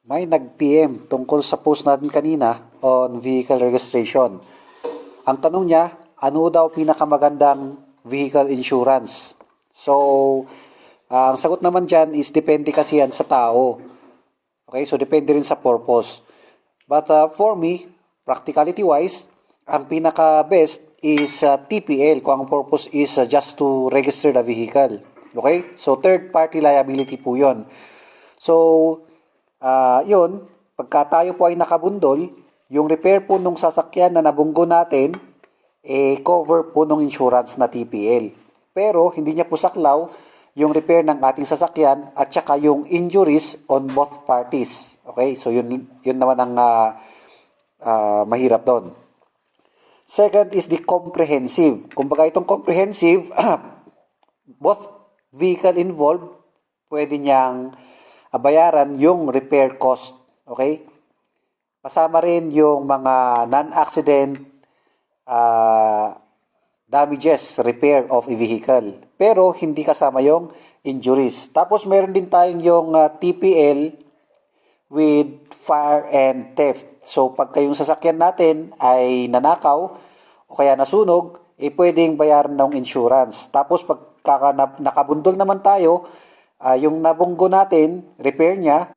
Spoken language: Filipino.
May nag-PM tungkol sa post natin kanina on vehicle registration. Ang tanong niya, ano daw pinakamagandang vehicle insurance? So, ang sagot naman dyan is depende kasi yan sa tao. Okay, so depende rin sa purpose. But for me, practicality-wise, ang pinaka-best is TPL kung ang purpose is just to register the vehicle. Okay? So, third-party liability po yun. So, yun, pagka tayo po ay nakabundol, yung repair po nung sasakyan na nabunggo natin, cover po nung insurance na TPL. Pero, hindi niya po saklaw yung repair ng ating sasakyan at saka yung injuries on both parties. Okay? So, yun naman ang mahirap doon. Second is the comprehensive. Kumbaga itong comprehensive, both vehicle involved, pwede niyang bayaran yung repair cost. Okay? Kasama rin yung mga non-accident damages, repair of a vehicle. Pero hindi kasama yung injuries. Tapos meron din tayong yung TPL with fire and theft. So pagka yung sasakyan natin ay nanakaw o kaya nasunog, pwedeng bayaran ng insurance. Tapos pagka nakabundol naman tayo, yung nabunggo natin, repair niya,